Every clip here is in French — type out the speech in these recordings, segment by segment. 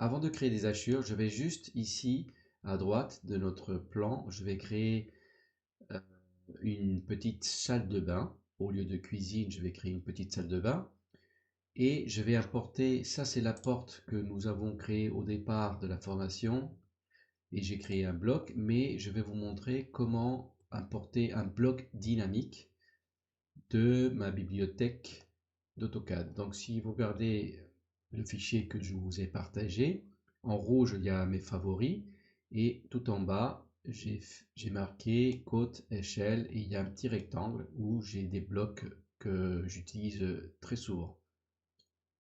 avant de créer des hachures, je vais juste ici, à droite de notre plan, je vais créer euh, une petite salle de bain. Au lieu de cuisine, je vais créer une petite salle de bain. Et je vais importer, ça c'est la porte que nous avons créée au départ de la formation. Et j'ai créé un bloc, mais je vais vous montrer comment importer un bloc dynamique de ma bibliothèque d'AutoCAD. Donc si vous regardez le fichier que je vous ai partagé, en rouge il y a mes favoris et tout en bas j'ai marqué côte, échelle et il y a un petit rectangle où j'ai des blocs que j'utilise très souvent.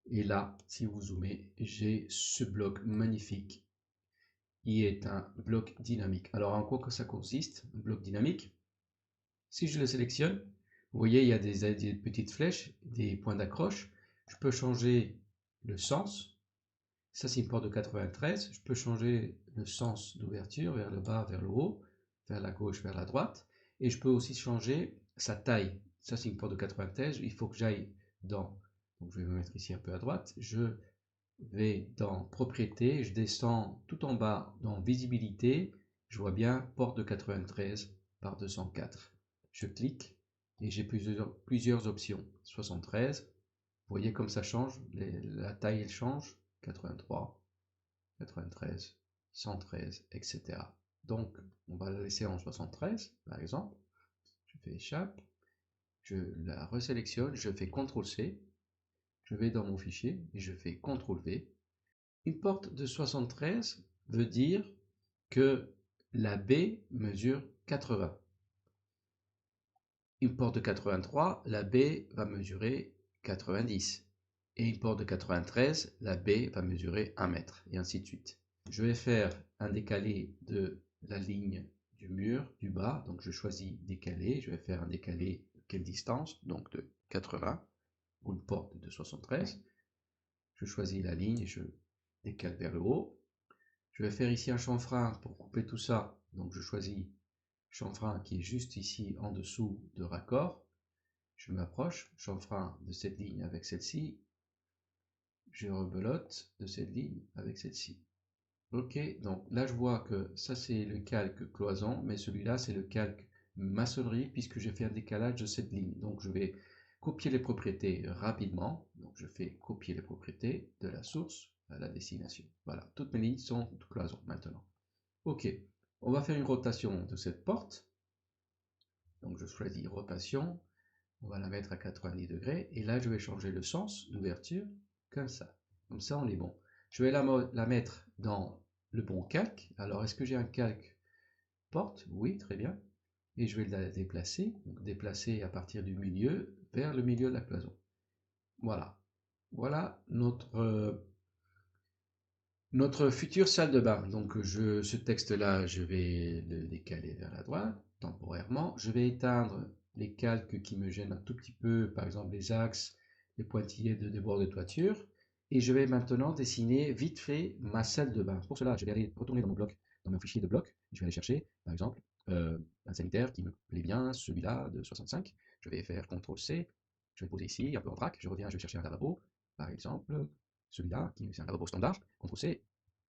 Et là, si vous zoomez, j'ai ce bloc magnifique qui est un bloc dynamique. Alors en quoi que ça consiste, un bloc dynamique? Si je le sélectionne, vous voyez, il y a des petites flèches, des points d'accroche. Je peux changer le sens. Ça, c'est une porte de 93. Je peux changer le sens d'ouverture vers le bas, vers le haut, vers la gauche, vers la droite. Et je peux aussi changer sa taille. Ça, c'est une porte de 93. Il faut que j'aille dans... Donc, je vais me mettre ici un peu à droite. Je vais dans Propriétés. Je descends tout en bas dans Visibilité. Je vois bien porte de 93 par 204. Je clique et j'ai plusieurs options. 73, vous voyez comme ça change, la taille elle change, 83, 93, 113, etc. Donc on va la laisser en 73 par exemple. Je fais échappe, je la resélectionne, je fais CTRL-C, je vais dans mon fichier et je fais CTRL-V. Une porte de 73 veut dire que la baie mesure 80. Une porte de 83, la baie va mesurer 90. Et une porte de 93, la baie va mesurer 1 mètre, et ainsi de suite. Je vais faire un décalé de la ligne du mur du bas, donc je choisis décalé, je vais faire un décalé de quelle distance, donc de 80, ou une porte de 73. Je choisis la ligne et je décale vers le haut. Je vais faire ici un chanfrein pour couper tout ça, donc je choisis chanfrein qui est juste ici en dessous de raccord. Je m'approche, chanfrein de cette ligne avec celle-ci, je rebelote de cette ligne avec celle-ci. Ok, donc là je vois que ça c'est le calque cloison, mais celui-là c'est le calque maçonnerie puisque j'ai fait un décalage de cette ligne. Donc je vais copier les propriétés rapidement. Donc je fais copier les propriétés de la source à la destination. Voilà, toutes mes lignes sont cloison maintenant. Ok, on va faire une rotation de cette porte. Donc je choisis rotation. On va la mettre à 90 degrés. Et là, je vais changer le sens d'ouverture comme ça. Comme ça, on est bon. Je vais la mettre dans le bon calque. Alors, est-ce que j'ai un calque porte? Oui, très bien. Et je vais la déplacer. Donc, déplacer à partir du milieu vers le milieu de la cloison. Voilà. Voilà notre future salle de bain. Donc, ce texte-là, je vais le décaler vers la droite temporairement. Je vais éteindre les calques qui me gênent un tout petit peu, par exemple les axes, les pointillés de débord de toiture. Et je vais maintenant dessiner vite fait ma salle de bain. Pour cela, je vais aller retourner dans mon bloc, dans mon fichier de bloc. Je vais aller chercher, par exemple, un sanitaire qui me plaît bien, celui-là de 65. Je vais faire CTRL-C. Je vais le poser ici, un peu en vrac. Je reviens, je vais chercher un lavabo, par exemple, celui-là, qui est un lavabo standard. CTRL-C,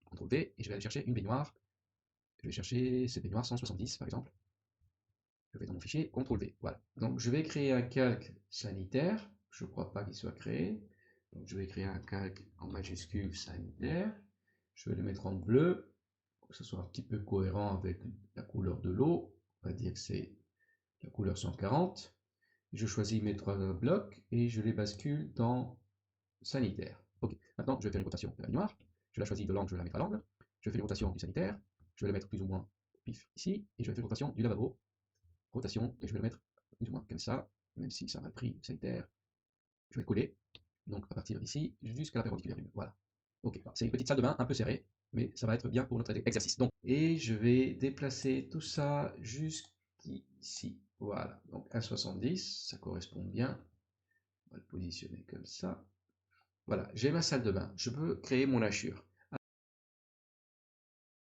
CTRL-V, et je vais aller chercher une baignoire. Je vais chercher cette baignoire 170, par exemple. Je vais dans mon fichier, CTRL-V. Voilà. Donc, je vais créer un calque sanitaire. Je ne crois pas qu'il soit créé. Donc, je vais créer un calque en majuscule sanitaire. Je vais le mettre en bleu, pour que ce soit un petit peu cohérent avec la couleur de l'eau. On va dire que c'est la couleur 140. Je choisis mes trois blocs et je les bascule dans sanitaire. Ok. Maintenant, je vais faire une rotation de la baignoire. Je la choisis de l'angle, je vais la mettre à l'angle. Je fais une rotation du sanitaire. Je vais le mettre plus ou moins pif ici. Et je vais faire une rotation du lavabo. Rotation, et je vais le mettre plus ou moins comme ça, même si ça m'a pris sanitaire. Je vais le coller, donc à partir d'ici, jusqu'à la perpendiculaire du mur. Voilà. Ok, c'est une petite salle de bain un peu serrée, mais ça va être bien pour notre exercice. Donc, et je vais déplacer tout ça jusqu'ici. Voilà, donc 1,70, ça correspond bien. On va le positionner comme ça. Voilà, j'ai ma salle de bain. Je peux créer mon hachure.